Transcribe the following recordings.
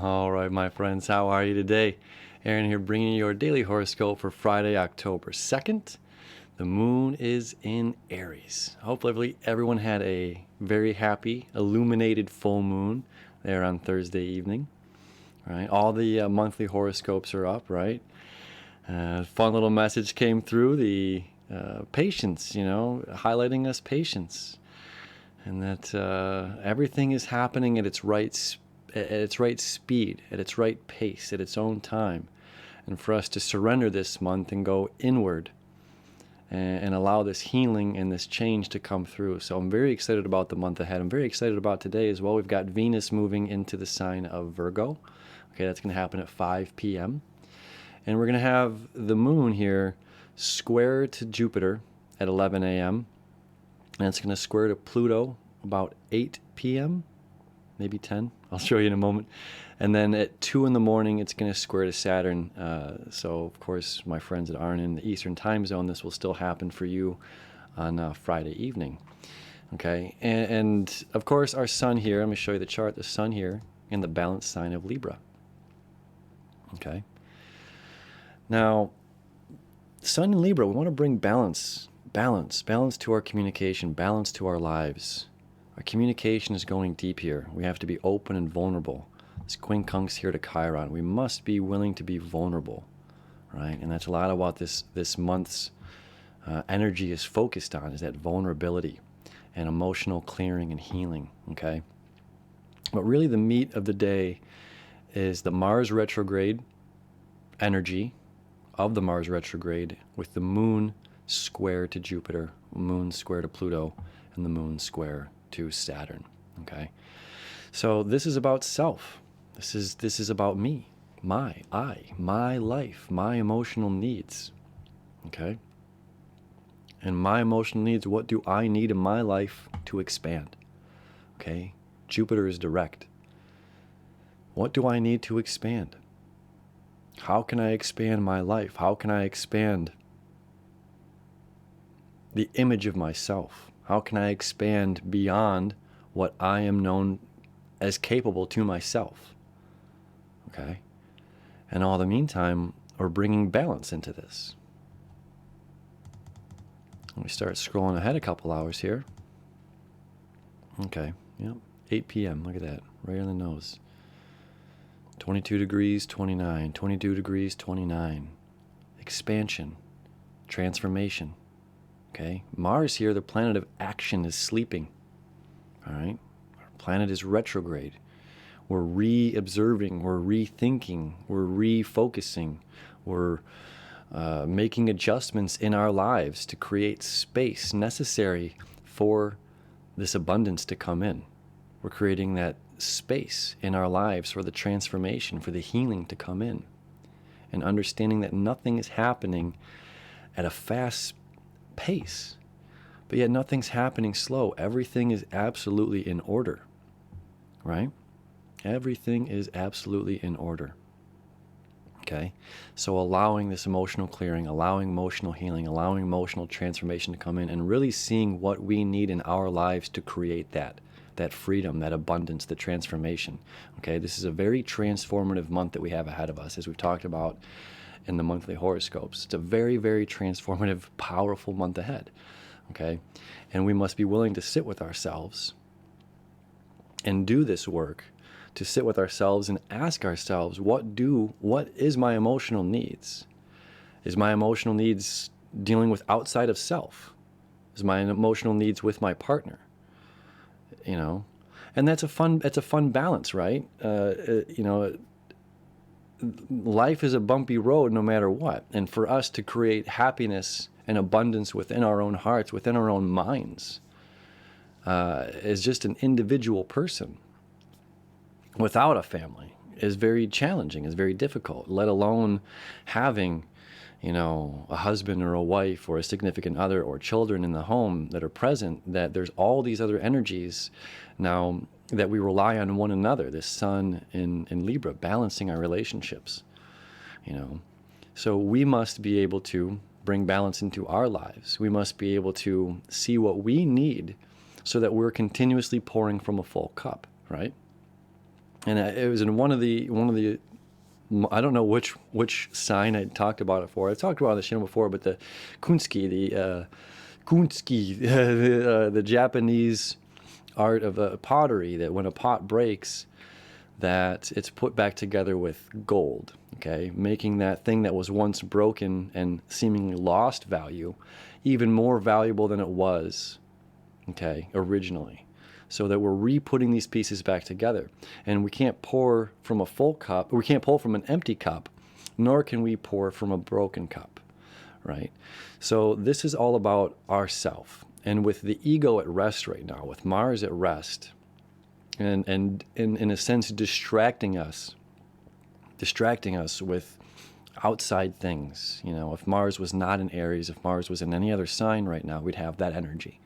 All right, my friends, how are you today? Aaron here bringing you your daily horoscope for Friday, October 2nd. The moon is in Aries. Hopefully everyone had a very happy, illuminated full moon there on Thursday evening. Right? All the monthly horoscopes are up, right? Fun little message came through, the patience, highlighting us patience. And that everything is happening at its right speed, at its right pace, at its own time. And for us to surrender this month and go inward and allow this healing and this change to come through. So I'm very excited about the month ahead. I'm very excited about today as well. We've got Venus moving into the sign of Virgo. Okay, that's going to happen at 5 p.m. And we're going to have the moon here square to Jupiter at 11 a.m. And it's going to square to Pluto about 8 p.m., maybe 10. I'll show you in a moment. And then at 2 in the morning, it's going to square to Saturn. So, of course, my friends that aren't in the Eastern time zone, this will still happen for you on Friday evening. Okay, and of course, our sun here, let me show you the chart, the sun here in the balanced sign of Libra. Okay. Now, sun in Libra, we want to bring balance to our communication, balance to our lives. Our communication is going deep here. We have to be open and vulnerable. This quincunx here to Chiron. We must be willing to be vulnerable, right? And that's a lot of what this month's energy is focused on, is that vulnerability and emotional clearing and healing, okay? But really the meat of the day is the Mars retrograde energy of the Mars retrograde with the moon square to Jupiter, moon square to Pluto, and the moon square to Saturn. Okay, so this is about self. This is about me, my life, my emotional needs. Okay, and my emotional needs. What do I need in my life to expand? Okay, Jupiter is direct. What do I need to expand? How can I expand my life? How can I expand the image of myself? How can I expand beyond what I am known as capable to myself? Okay? And all the meantime, we're bringing balance into this. Let me start scrolling ahead a couple hours here. Okay, yep, 8 p.m., look at that, right on the nose. 22 degrees, 29, 22 degrees, 29. Expansion, transformation. Okay, Mars here, the planet of action, is sleeping. All right, our planet is retrograde. We're re-observing, we're rethinking, we're refocusing, we're making adjustments in our lives to create space necessary for this abundance to come in. We're creating that space in our lives for the transformation, for the healing to come in, and understanding that nothing is happening at a fast pace, but yet nothing's happening slow. Everything is absolutely in order, right? Everything is absolutely in order. Okay, so allowing this emotional clearing, allowing emotional healing, allowing emotional transformation to come in, and really seeing what we need in our lives to create that freedom, that abundance, the transformation. Okay, this is a very transformative month that we have ahead of us, as we've talked about in the monthly horoscopes. It's a very, very transformative, powerful month ahead. Okay, and we must be willing to sit with ourselves and do this work, to sit with ourselves and ask ourselves, what is my emotional needs? Is my emotional needs dealing with outside of self? Is my emotional needs with my partner? And that's a fun balance, right? Life is a bumpy road no matter what. And for us to create happiness and abundance within our own hearts, within our own minds, as just an individual person without a family is very challenging, is very difficult, let alone having, a husband or a wife or a significant other or children in the home that are present, that there's all these other energies now that we rely on one another, this sun in Libra, balancing our relationships, So we must be able to bring balance into our lives. We must be able to see what we need so that we're continuously pouring from a full cup, right? And it was in one of the I don't know which sign I talked about it for. I've talked about it on the channel before, but the kunski, the Japanese art of pottery, that when a pot breaks, that it's put back together with gold, okay? Making that thing that was once broken and seemingly lost value even more valuable than it was, okay, originally. So that we're re-putting these pieces back together. And we can't pour from a full cup, we can't pour from an empty cup, nor can we pour from a broken cup, right? So this is all about ourself. And with the ego at rest right now, with Mars at rest, and in a sense distracting us with outside things. You know, if Mars was not in Aries, if Mars was in any other sign right now, we'd have that energy.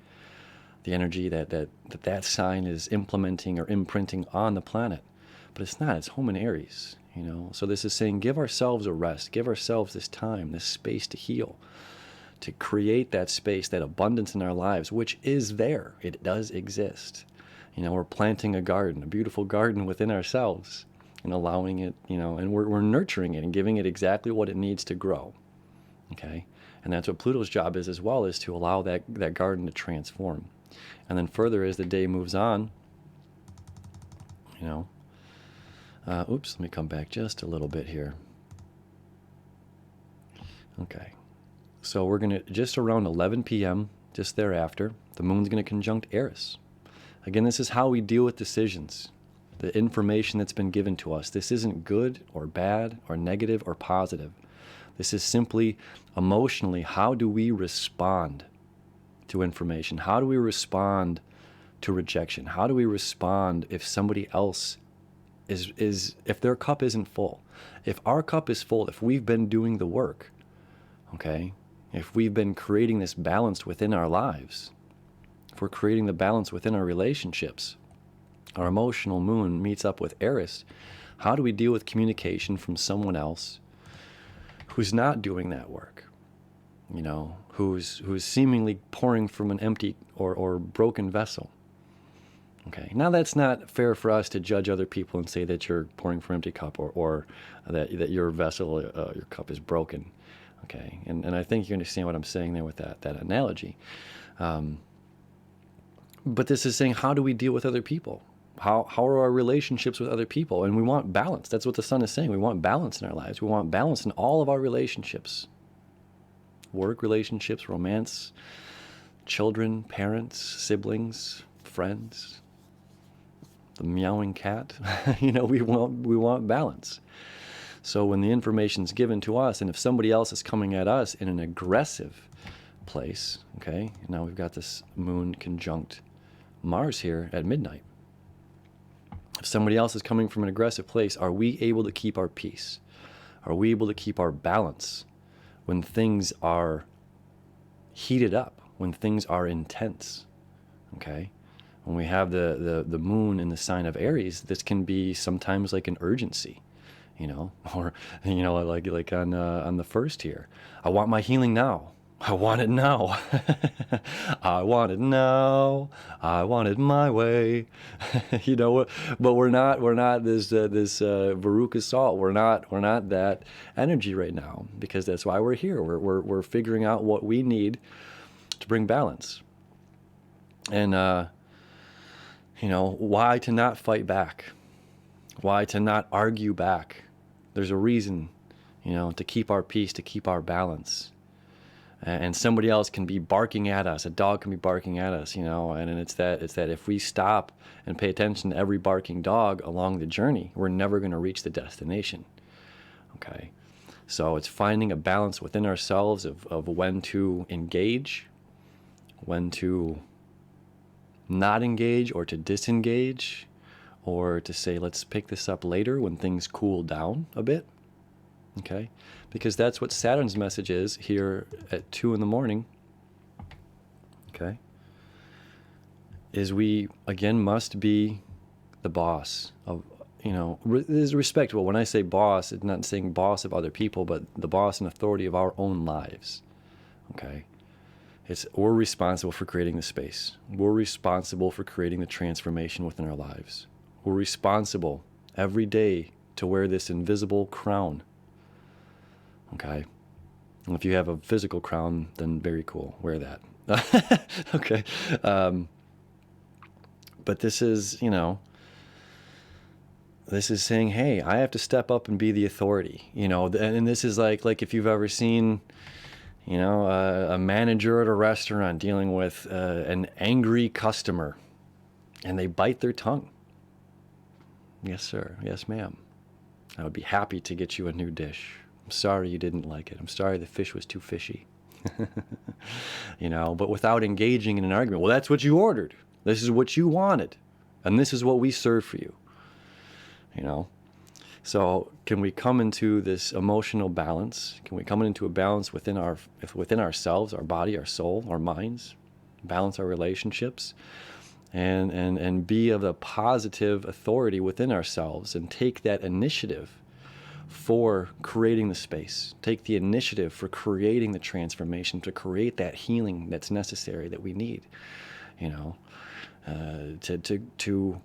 The energy that sign is implementing or imprinting on the planet. But it's not, it's home in Aries, you know. So this is saying give ourselves a rest, give ourselves this time, this space to heal, to create that space, that abundance in our lives, which is there. It does exist. You know, we're planting a garden, a beautiful garden within ourselves, and allowing it, you know, and we're nurturing it and giving it exactly what it needs to grow, okay? And that's what Pluto's job is as well, is to allow that garden to transform. And then further, as the day moves on, you know, oops, let me come back just a little bit here. Okay, so we're going to, just around 11 p.m., just thereafter, the moon's going to conjunct Eris. Again, this is how we deal with decisions, the information that's been given to us. This isn't good or bad or negative or positive. This is simply emotionally, how do we respond to information? How do we respond to rejection? How do we respond if somebody else if their cup isn't full? If our cup is full, if we've been doing the work, okay, if we've been creating this balance within our lives, if we're creating the balance within our relationships, our emotional moon meets up with Eris, how do we deal with communication from someone else who's not doing that work? You know, who's seemingly pouring from an empty or broken vessel. Okay, now that's not fair for us to judge other people and say that you're pouring from an empty cup or that your vessel, your cup is broken. Okay, and I think you understand what I'm saying there with that analogy. But this is saying, how do we deal with other people? How are our relationships with other people? And we want balance. That's what the sun is saying. We want balance in our lives. We want balance in all of our relationships. Work relationships, romance, children, parents, siblings, friends, the meowing cat. You know, we want balance. So when the information's given to us, and if somebody else is coming at us in an aggressive place, okay, now we've got this moon conjunct Mars here at midnight. If somebody else is coming from an aggressive place, are we able to keep our peace? Are we able to keep our balance when things are heated up, when things are intense? Okay, when we have the moon in the sign of Aries, this can be sometimes like an urgency, you know, or, you know, like on the first here, I want my healing now. I want it now. I want it now. I want it my way. You know, but we're not this Veruca Salt. We're not that energy right now, because that's why we're here. We're figuring out what we need to bring balance. And you know, why to not fight back? Why to not argue back? There's a reason, you know, to keep our peace, to keep our balance. And somebody else can be barking at us. A dog can be barking at us, you know, and it's that if we stop and pay attention to every barking dog along the journey, we're never going to reach the destination. Okay, so it's finding a balance within ourselves of when to engage, when to not engage, or to disengage, or to say, let's pick this up later when things cool down a bit. Okay, because that's what Saturn's message is here at 2 in the morning. Okay, is we again must be the boss of, you know, is respectable. When I say boss, it's not saying boss of other people, but the boss and authority of our own lives. Okay, we're responsible for creating the space. We're responsible for creating the transformation within our lives. We're responsible every day to wear this invisible crown. Okay? And if you have a physical crown, then very cool. Wear that. Okay. But this is, this is saying, hey, I have to step up and be the authority, and this is like if you've ever seen, a manager at a restaurant dealing with an angry customer and they bite their tongue. Yes, sir. Yes, ma'am. I would be happy to get you a new dish. I'm sorry you didn't like it. I'm sorry the fish was too fishy. But without engaging in an argument. Well, that's what you ordered. This is what you wanted. And this is what we serve for you. So can we come into this emotional balance? Can we come into a balance within ourselves, our body, our soul, our minds, balance our relationships, and be of a positive authority within ourselves and take that initiative for creating the space, take the initiative for creating the transformation, to create that healing that's necessary, that we need, to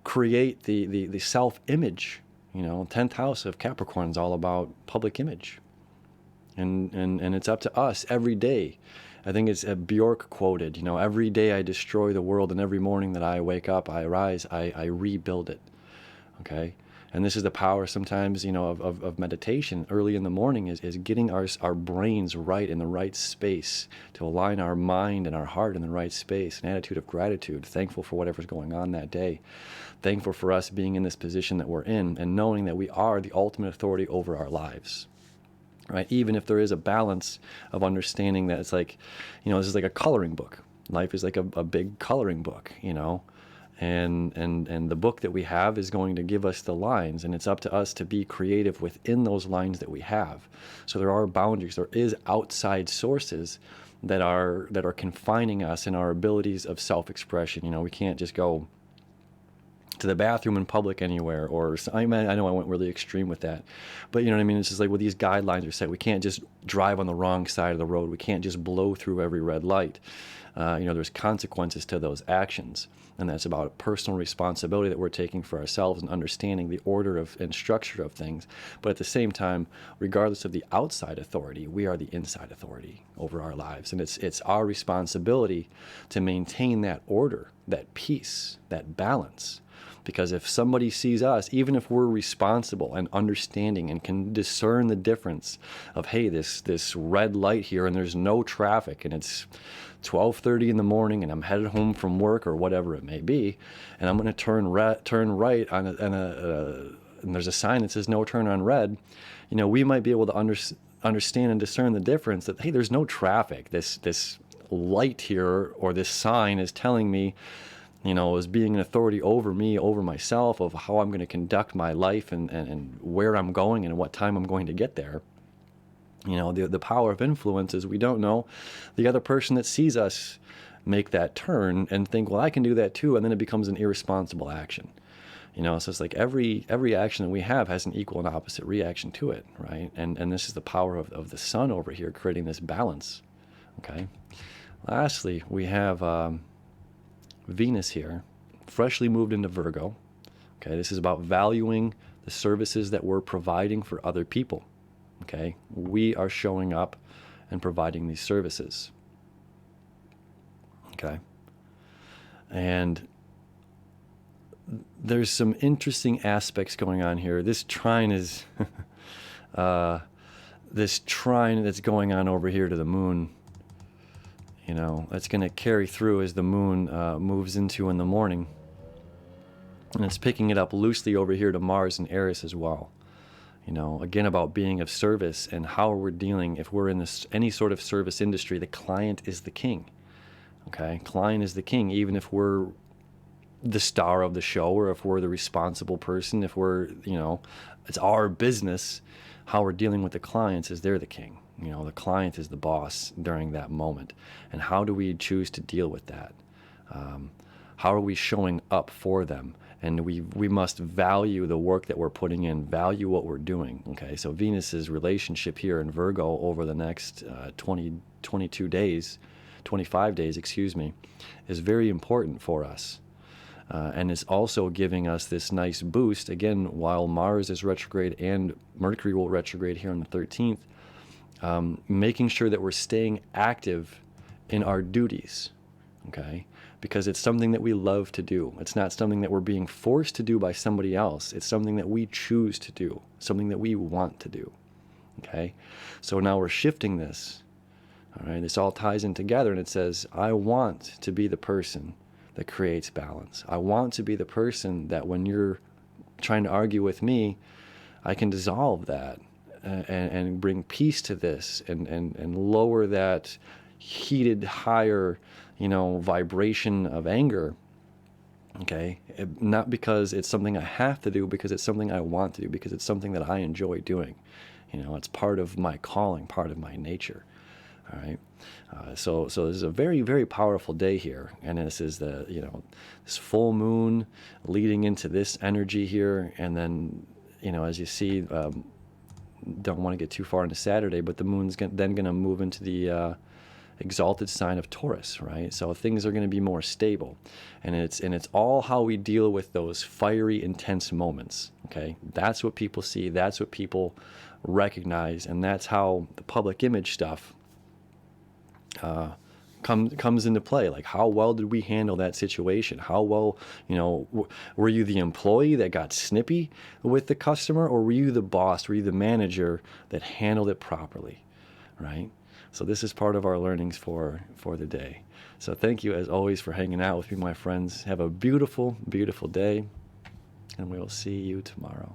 create the self-image. 10th house of Capricorn is all about public image. And it's up to us every day. I think it's Bjork quoted, every day I destroy the world, and every morning that I wake up, I rise, I rebuild it. Okay? And this is the power sometimes, of meditation early in the morning, is getting our brains right in the right space, to align our mind and our heart in the right space, an attitude of gratitude, thankful for whatever's going on that day, thankful for us being in this position that we're in, and knowing that we are the ultimate authority over our lives. Right? Even if there is a balance of understanding that it's like, this is like a coloring book. Life is like a big coloring book, and the book that we have is going to give us the lines, and it's up to us to be creative within those lines that we have. So there are boundaries. There is outside sources that are confining us in our abilities of self-expression. We can't just go to the bathroom in public anywhere, or I know I went really extreme with that, but you know what I mean? It's just like, well, these guidelines are set. We can't just drive on the wrong side of the road. We can't just blow through every red light. There's consequences to those actions, and that's about a personal responsibility that we're taking for ourselves and understanding the order of and structure of things. But at the same time, regardless of the outside authority, we are the inside authority over our lives, and it's our responsibility to maintain that order, that peace, that balance. Because if somebody sees us, even if we're responsible and understanding and can discern the difference of, hey, this red light here and there's no traffic and it's 12:30 in the morning and I'm headed home from work or whatever it may be, and I'm going to turn right on and there's a sign that says no turn on red, we might be able to understand and discern the difference that, hey, there's no traffic. This light here or this sign is telling me, as being an authority over me, over myself, of how I'm going to conduct my life and where I'm going and what time I'm going to get there. The power of influence is we don't know the other person that sees us make that turn and think, well, I can do that too, and then it becomes an irresponsible action. So it's like every action that we have has an equal and opposite reaction to it, right? And this is the power of the sun over here, creating this balance. Okay. Lastly, we have Venus here, freshly moved into Virgo. Okay, this is about valuing the services that we're providing for other people. Okay, we are showing up and providing these services. Okay, and there's some interesting aspects going on here. This trine is this trine that's going on over here to the moon. That's going to carry through as the moon moves into in the morning. And it's picking it up loosely over here to Mars and Aries as well. Again, about being of service and how we're dealing. If we're in any sort of service industry, the client is the king. Okay? Client is the king, even if we're the star of the show or if we're the responsible person, if we're, it's our business. How we're dealing with the clients is they're the king. The client is the boss during that moment. And how do we choose to deal with that? How are we showing up for them? And we must value the work that we're putting in, value what we're doing. Okay, so Venus's relationship here in Virgo over the next 22 days, 25 days, is very important for us. And it's also giving us this nice boost, again, while Mars is retrograde and Mercury will retrograde here on the 13th, making sure that we're staying active in our duties, okay? Because it's something that we love to do. It's not something that we're being forced to do by somebody else. It's something that we choose to do, something that we want to do, okay? So now we're shifting this, all right? This all ties in together, and it says, I want to be the person that creates balance. I want to be the person that when you're trying to argue with me, I can dissolve that and bring peace to this and lower that heated, higher, vibration of anger, okay? Not because it's something I have to do, because it's something I want to do, because it's something that I enjoy doing. It's part of my calling, part of my nature. All right. So this is a very, very powerful day here. And this is this full moon leading into this energy here. And then, as you see, don't want to get too far into Saturday, but the moon's then going to move into the exalted sign of Taurus, right? So things are going to be more stable. And it's all how we deal with those fiery, intense moments, okay? That's what people see. That's what people recognize. And that's how the public image stuff comes into play. Like, how well did we handle that situation? How well, were you the employee that got snippy with the customer, or were you the boss, were you the manager that handled it properly, right? So this is part of our learnings for the day. So thank you, as always, for hanging out with me, my friends. Have a beautiful, beautiful day, and we will see you tomorrow.